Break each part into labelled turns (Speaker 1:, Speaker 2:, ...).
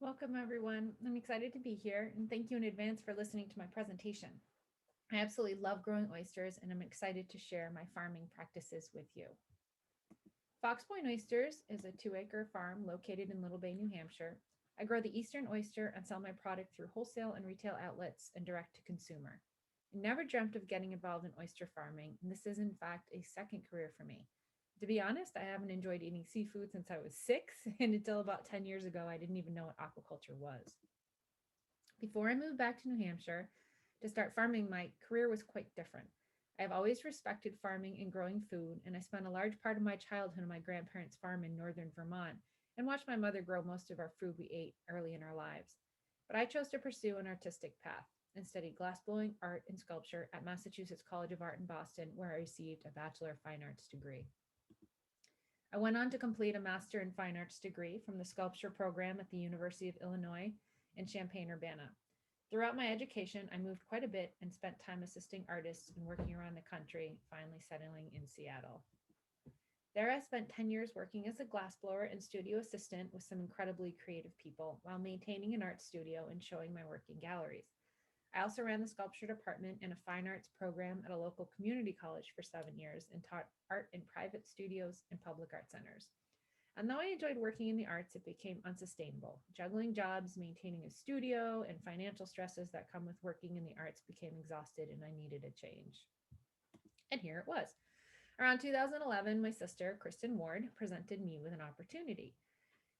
Speaker 1: Welcome, everyone. I'm excited to be here, and thank you in advance for listening to my presentation. I absolutely love growing oysters, and I'm excited to share my farming practices with you. Fox Point Oysters is a 2-acre farm located in Little Bay, New Hampshire. I grow the eastern oyster and sell my product through wholesale and retail outlets and direct to consumer. I never dreamt of getting involved in oyster farming, and this is, in fact, a second career for me. To be honest, I haven't enjoyed eating seafood since I was 6, and until about 10 years ago, I didn't even know what aquaculture was. Before I moved back to New Hampshire to start farming, my career was quite different. I have always respected farming and growing food, and I spent a large part of my childhood on my grandparents' farm in northern Vermont and watched my mother grow most of our food we ate early in our lives. But I chose to pursue an artistic path and studied glassblowing, art, and sculpture at Massachusetts College of Art in Boston, where I received a Bachelor of Fine Arts degree. I went on to complete a Master in Fine Arts degree from the sculpture program at the University of Illinois in Champaign-Urbana. Throughout my education, I moved quite a bit and spent time assisting artists and working around the country, finally settling in Seattle. There, I spent 10 years working as a glassblower and studio assistant with some incredibly creative people while maintaining an art studio and showing my work in galleries. I also ran the sculpture department in a fine arts program at a local community college for 7 years and taught art in private studios and public art centers. And though I enjoyed working in the arts, it became unsustainable. Juggling jobs, maintaining a studio, and financial stresses that come with working in the arts became exhausted, and I needed a change. And here it was. Around 2011, my sister, Kristen Ward, presented me with an opportunity.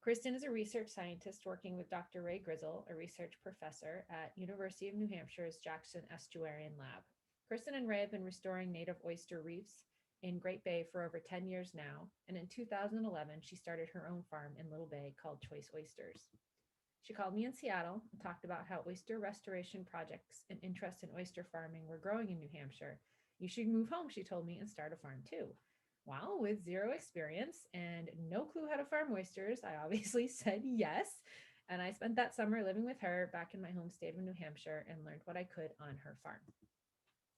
Speaker 1: Kristen is a research scientist working with Dr. Ray Grizzle, a research professor at University of New Hampshire's Jackson Estuarian Lab. Kristen and Ray have been restoring native oyster reefs in Great Bay for over 10 years now, and in 2011, she started her own farm in Little Bay called Choice Oysters. She called me in Seattle and talked about how oyster restoration projects and interest in oyster farming were growing in New Hampshire. You should move home, she told me, and start a farm too. Well, with zero experience and no clue how to farm oysters, I obviously said yes. And I spent that summer living with her back in my home state of New Hampshire and learned what I could on her farm.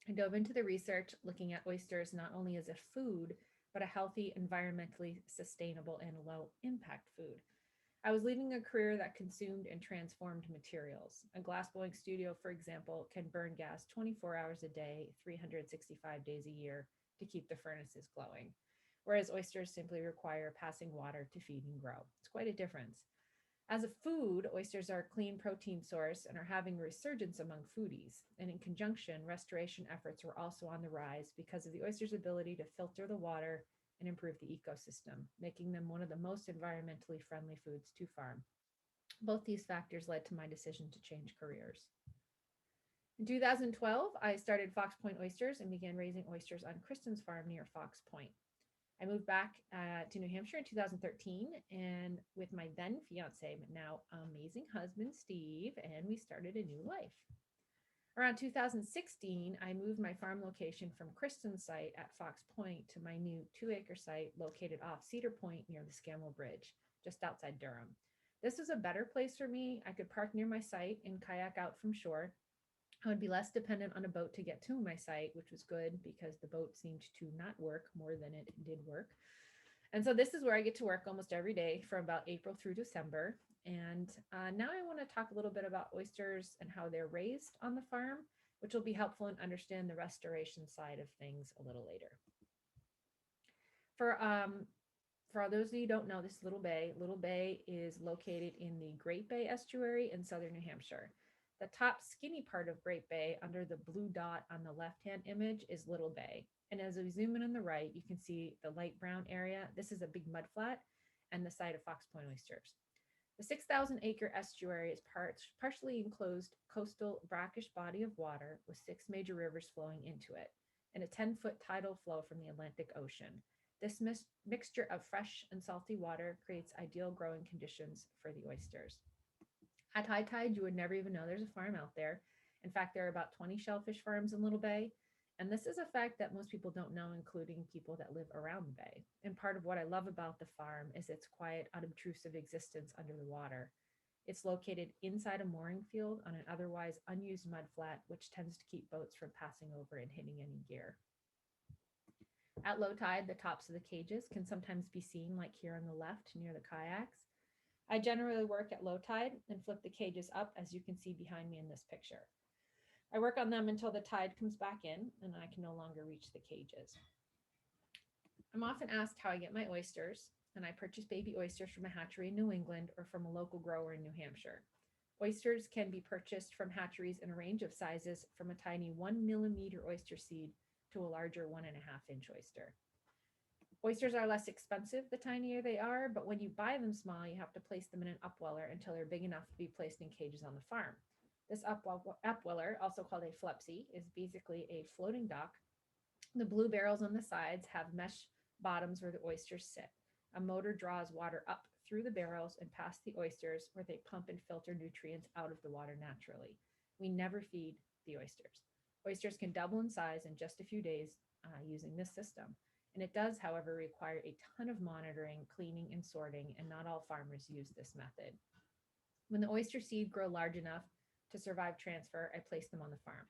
Speaker 1: I dove into the research looking at oysters not only as a food, but a healthy, environmentally sustainable, and low impact food. I was leading a career that consumed and transformed materials. A glassblowing studio, for example, can burn gas 24 hours a day, 365 days a year to keep the furnaces glowing, whereas oysters simply require passing water to feed and grow. It's quite a difference. As a food, oysters are a clean protein source and are having a resurgence among foodies. And in conjunction, restoration efforts were also on the rise because of the oyster's ability to filter the water and improve the ecosystem, making them one of the most environmentally friendly foods to farm. Both these factors led to my decision to change careers. In 2012, I started Fox Point Oysters and began raising oysters on Kristen's farm near Fox Point. I moved back to New Hampshire in 2013 and with my then fiance, but now amazing husband, Steve, and we started a new life. Around 2016, I moved my farm location from Kristen's site at Fox Point to my new 2-acre site located off Cedar Point near the Scammell Bridge, just outside Durham. This was a better place for me. I could park near my site and kayak out from shore. I would be less dependent on a boat to get to my site, which was good because the boat seemed to not work more than it did work. And so this is where I get to work almost every day from about April through December. And now I want to talk a little bit about oysters and how they're raised on the farm, which will be helpful in understand the restoration side of things a little later. For those of you who don't know, this is Little Bay. Little Bay is located in the Great Bay estuary in southern New Hampshire. The top skinny part of Great Bay under the blue dot on the left-hand image is Little Bay. And as we zoom in on the right, you can see the light brown area. This is a big mudflat and the site of Fox Point Oysters. The 6,000-acre estuary is partially enclosed coastal brackish body of water with 6 major rivers flowing into it and a 10-foot tidal flow from the Atlantic Ocean. This mixture of fresh and salty water creates ideal growing conditions for the oysters. At high tide, you would never even know there's a farm out there. In fact, there are about 20 shellfish farms in Little Bay. And this is a fact that most people don't know, including people that live around the bay. And part of what I love about the farm is its quiet, unobtrusive existence under the water. It's located inside a mooring field on an otherwise unused mudflat, which tends to keep boats from passing over and hitting any gear. At low tide, the tops of the cages can sometimes be seen, like here on the left near the kayaks. I generally work at low tide and flip the cages up, as you can see behind me in this picture. I work on them until the tide comes back in and I can no longer reach the cages. I'm often asked how I get my oysters, and I purchase baby oysters from a hatchery in New England or from a local grower in New Hampshire. Oysters can be purchased from hatcheries in a range of sizes, from a tiny 1 millimeter oyster seed to a larger 1.5 inch oyster. Oysters are less expensive the tinier they are, but when you buy them small, you have to place them in an upweller until they're big enough to be placed in cages on the farm. This upweller, also called a flepsy, is basically a floating dock. The blue barrels on the sides have mesh bottoms where the oysters sit. A motor draws water up through the barrels and past the oysters, where they pump and filter nutrients out of the water naturally. We never feed the oysters. Oysters can double in size in just a few days using this system. And it does, however, require a ton of monitoring, cleaning, and sorting, and not all farmers use this method. When the oyster seed grow large enough to survive transfer, I place them on the farm.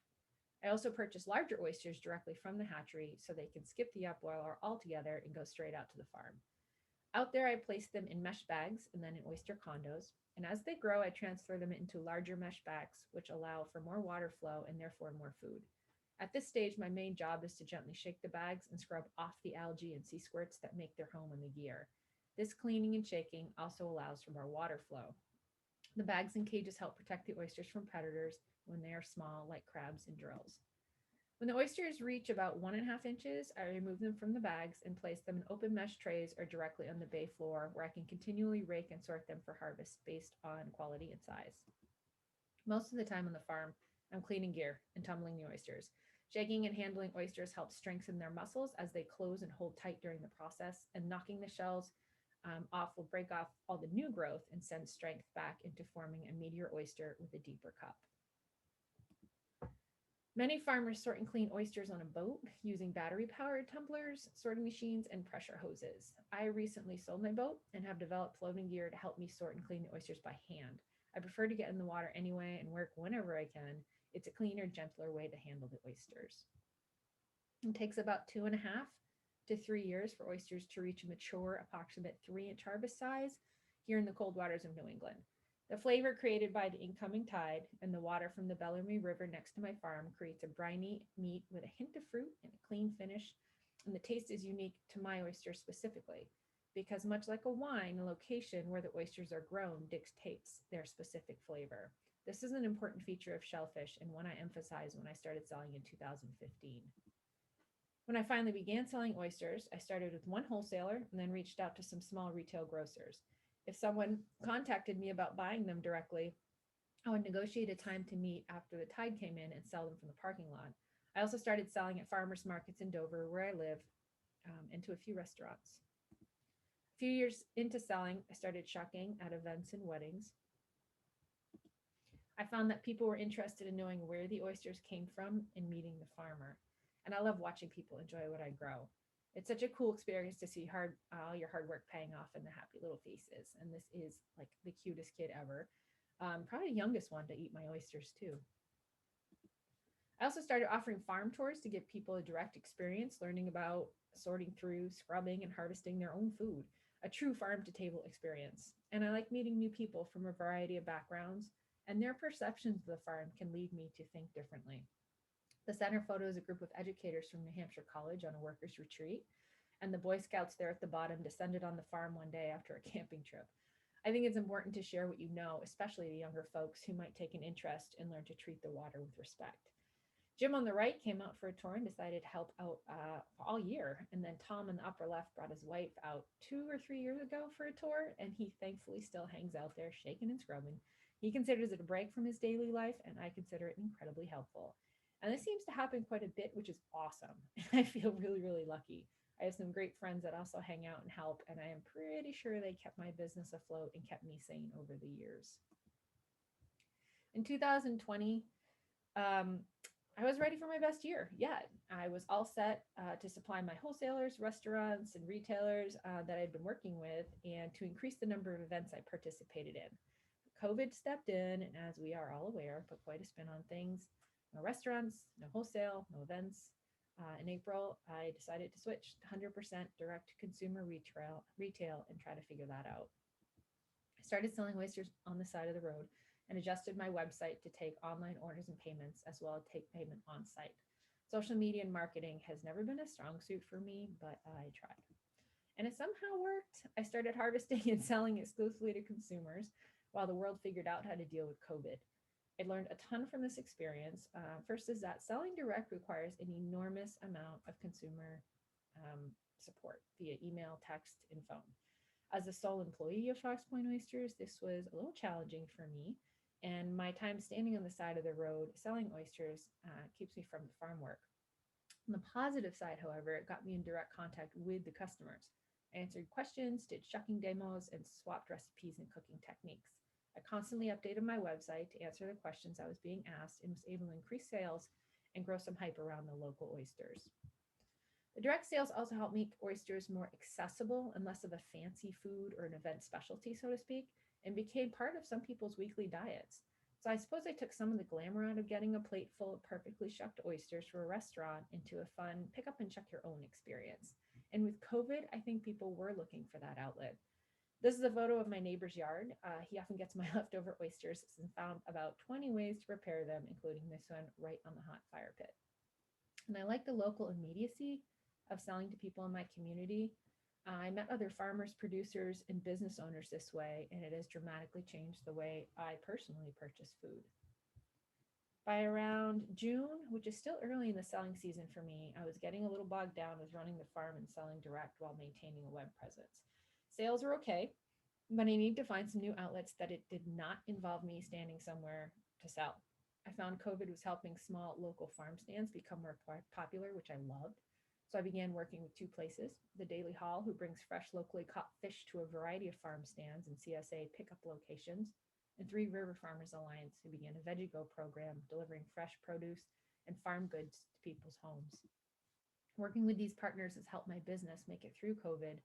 Speaker 1: I also purchase larger oysters directly from the hatchery so they can skip the upweller altogether and go straight out to the farm. Out there, I place them in mesh bags and then in oyster condos. And as they grow, I transfer them into larger mesh bags, which allow for more water flow and therefore more food. At this stage, my main job is to gently shake the bags and scrub off the algae and sea squirts that make their home in the gear. This cleaning and shaking also allows for more water flow. The bags and cages help protect the oysters from predators when they are small, like crabs and drills. When the oysters reach about 1.5 inches, I remove them from the bags and place them in open mesh trays or directly on the bay floor, where I can continually rake and sort them for harvest based on quality and size. Most of the time on the farm, I'm cleaning gear and tumbling the oysters. Shaking and handling oysters helps strengthen their muscles as they close and hold tight during the process, and knocking the shells off will break off all the new growth and send strength back into forming a meatier oyster with a deeper cup. Many farmers sort and clean oysters on a boat using battery-powered tumblers, sorting machines, and pressure hoses. I recently sold my boat and have developed floating gear to help me sort and clean the oysters by hand. I prefer to get in the water anyway and work whenever I can. It's a cleaner, gentler way to handle the oysters. It takes about 2.5 to 3 years for oysters to reach a mature, approximate 3-inch harvest size here in the cold waters of New England. The flavor created by the incoming tide and the water from the Bellarmine River next to my farm creates a briny meat with a hint of fruit and a clean finish, and the taste is unique to my oysters specifically, because much like a wine, the location where the oysters are grown dictates their specific flavor. This is an important feature of shellfish and one I emphasized when I started selling in 2015. When I finally began selling oysters, I started with one wholesaler and then reached out to some small retail grocers. If someone contacted me about buying them directly, I would negotiate a time to meet after the tide came in and sell them from the parking lot. I also started selling at farmers markets in Dover, where I live, and to a few restaurants. A few years into selling, I started shucking at events and weddings. I found that people were interested in knowing where the oysters came from and meeting the farmer. And I love watching people enjoy what I grow. It's such a cool experience to see all your hard work paying off in the happy little faces. And this is like the cutest kid ever. Probably the youngest one to eat my oysters too. I also started offering farm tours to give people a direct experience, learning about sorting through, scrubbing, and harvesting their own food, a true farm to table experience. And I like meeting new people from a variety of backgrounds, and their perceptions of the farm can lead me to think differently. The center photo is a group of educators from New Hampshire College on a workers' retreat, and the Boy Scouts there at the bottom descended on the farm one day after a camping trip. I think it's important to share what you know, especially the younger folks who might take an interest and learn to treat the water with respect. Jim on the right came out for a tour and decided to help out all year. And then Tom in the upper left brought his wife out 2 or 3 years ago for a tour, and he thankfully still hangs out there shaking and scrubbing. He considers it a break from his daily life, and I consider it incredibly helpful. And this seems to happen quite a bit, which is awesome. And I feel really, really lucky. I have some great friends that also hang out and help, and I am pretty sure they kept my business afloat and kept me sane over the years. In 2020, I was ready for my best year yet. I was all set to supply my wholesalers, restaurants, and retailers that I'd been working with, and to increase the number of events I participated in. COVID stepped in, and as we are all aware, put quite a spin on things. No restaurants, no wholesale, no events. In April, I decided to switch to 100% direct-to-consumer retail and try to figure that out. I started selling oysters on the side of the road and adjusted my website to take online orders and payments as well as take payment on site. Social media and marketing has never been a strong suit for me, but I tried. And it somehow worked. I started harvesting and selling exclusively to consumers while the world figured out how to deal with COVID. I learned a ton from this experience. First is that selling direct requires an enormous amount of consumer support via email, text, and phone. As the sole employee of Fox Point Oysters, this was a little challenging for me. And my time standing on the side of the road selling oysters keeps me from the farm work. On the positive side, however, it got me in direct contact with the customers. I answered questions, did shucking demos, and swapped recipes and cooking techniques. I constantly updated my website to answer the questions I was being asked and was able to increase sales and grow some hype around the local oysters. The direct sales also helped make oysters more accessible and less of a fancy food or an event specialty, so to speak, and became part of some people's weekly diets. So I suppose I took some of the glamour out of getting a plate full of perfectly shucked oysters for a restaurant into a fun pick up and check your own experience. And with COVID, I think people were looking for that outlet. This is a photo of my neighbor's yard. He often gets my leftover oysters and found about 20 ways to prepare them, including this one right on the hot fire pit. And I like the local immediacy of selling to people in my community. I met other farmers, producers, and business owners this way, and it has dramatically changed the way I personally purchase food. By around June, which is still early in the selling season for me, I was getting a little bogged down with running the farm and selling direct while maintaining a web presence. Sales were okay, but I need to find some new outlets that it did not involve me standing somewhere to sell. I found COVID was helping small local farm stands become more popular, which I loved. So I began working with two places, the Daily Hall, who brings fresh locally caught fish to a variety of farm stands and CSA pickup locations, and Three River Farmers Alliance, who began a VeggieGo program delivering fresh produce and farm goods to people's homes. Working with these partners has helped my business make it through COVID,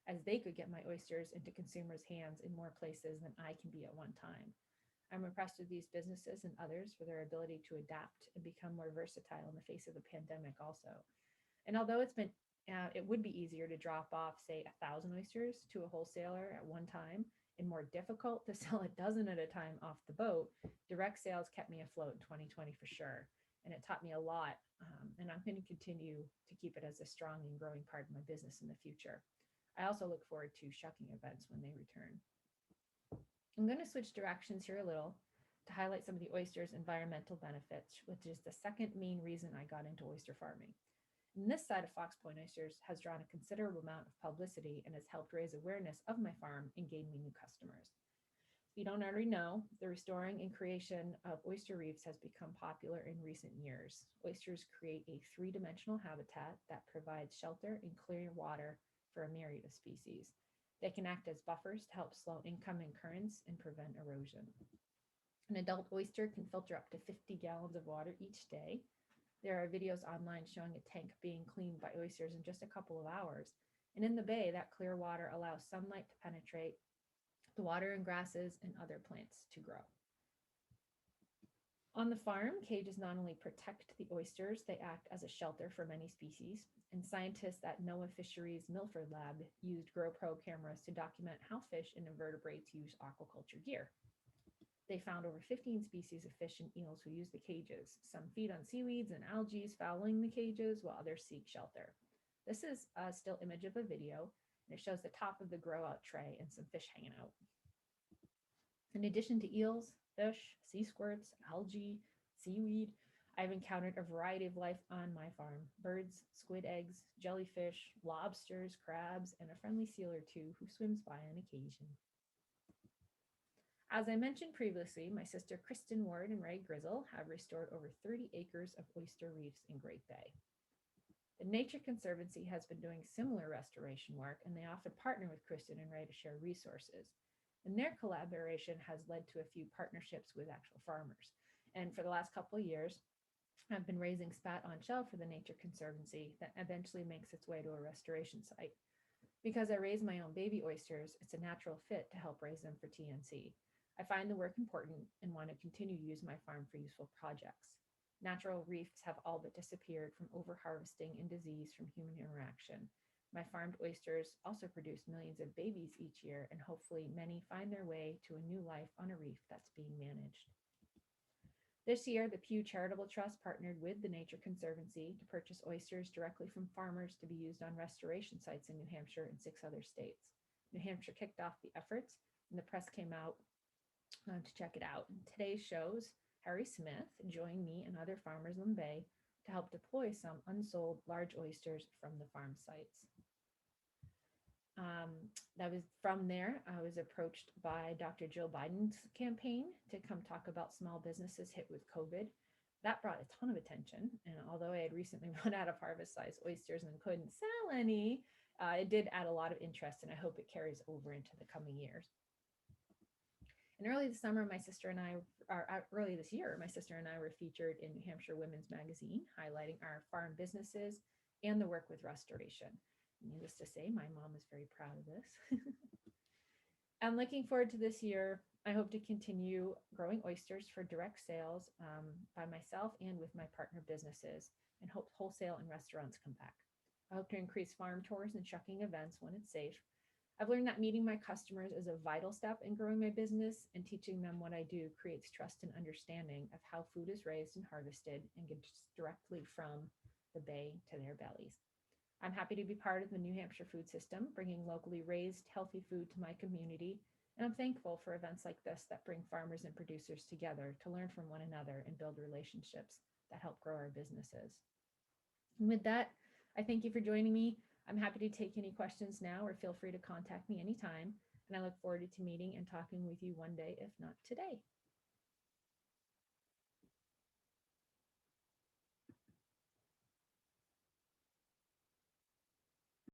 Speaker 1: as they could get my oysters into consumers' hands in more places than I can be at one time. I'm impressed with these businesses and others for their ability to adapt and become more versatile in the face of the pandemic also. And although it would be easier to drop off, say, 1,000 oysters to a wholesaler at one time and more difficult to sell a dozen at a time off the boat, direct sales kept me afloat in 2020 for sure. And it taught me a lot. And I'm going to continue to keep it as a strong and growing part of my business in the future. I also look forward to shucking events when they return. I'm going to switch directions here a little to highlight some of the oyster's environmental benefits, which is the second main reason I got into oyster farming. And this side of Fox Point Oysters has drawn a considerable amount of publicity and has helped raise awareness of my farm and gain me new customers. If you don't already know, the restoring and creation of oyster reefs has become popular in recent years. Oysters create a three-dimensional habitat that provides shelter and clear water for a myriad of species. They can act as buffers to help slow incoming currents and prevent erosion. An adult oyster can filter up to 50 gallons of water each day. There are videos online showing a tank being cleaned by oysters in just a couple of hours. And in the bay, that clear water allows sunlight to penetrate the water and grasses and other plants to grow. On the farm, cages not only protect the oysters, they act as a shelter for many species. And scientists at NOAA Fisheries Milford Lab used GoPro cameras to document how fish and invertebrates use aquaculture gear. They found over 15 species of fish and eels who use the cages. Some feed on seaweeds and algae fouling the cages, while others seek shelter. This is a still image of a video, and it shows the top of the grow-out tray and some fish hanging out. In addition to eels, fish, sea squirts, algae, seaweed, I've encountered a variety of life on my farm: birds, squid eggs, jellyfish, lobsters, crabs, and a friendly seal or two who swims by on occasion. As I mentioned previously, my sister Kristen Ward and Ray Grizzle have restored over 30 acres of oyster reefs in Great Bay. The Nature Conservancy has been doing similar restoration work, and they often partner with Kristen and Ray to share resources. And their collaboration has led to a few partnerships with actual farmers. And for the last couple of years, I've been raising spat on shell for the Nature Conservancy that eventually makes its way to a restoration site. Because I raise my own baby oysters, it's a natural fit to help raise them for TNC. I find the work important and want to continue to use my farm for useful projects. Natural reefs have all but disappeared from overharvesting and disease from human interaction. My farmed oysters also produce millions of babies each year, and hopefully many find their way to a new life on a reef that's being managed. This year, the Pew Charitable Trust partnered with the Nature Conservancy to purchase oysters directly from farmers to be used on restoration sites in New Hampshire and 6 other states. New Hampshire kicked off the efforts, and the press came out to check it out. And today's shows, Harry Smith joined me and other farmers in the Bay to help deploy some unsold large oysters from the farm sites. That was from there, I was approached by Dr. Jill Biden's campaign to come talk about small businesses hit with COVID. That brought a ton of attention. And although I had recently run out of harvest size oysters and couldn't sell any, it did add a lot of interest, and I hope it carries over into the coming years. And early this year, my sister and I were featured in New Hampshire Women's Magazine, highlighting our farm businesses and the work with restoration. Needless to say, my mom is very proud of this. I'm looking forward to this year. I hope to continue growing oysters for direct sales by myself and with my partner businesses, and hope wholesale and restaurants come back. I hope to increase farm tours and shucking events when it's safe. I've learned that meeting my customers is a vital step in growing my business, and teaching them what I do creates trust and understanding of how food is raised and harvested and gets directly from the bay to their bellies. I'm happy to be part of the New Hampshire food system, bringing locally raised, healthy food to my community. And I'm thankful for events like this that bring farmers and producers together to learn from one another and build relationships that help grow our businesses. And with that, I thank you for joining me. I'm happy to take any questions now, or feel free to contact me anytime. And I look forward to meeting and talking with you one day, if not today.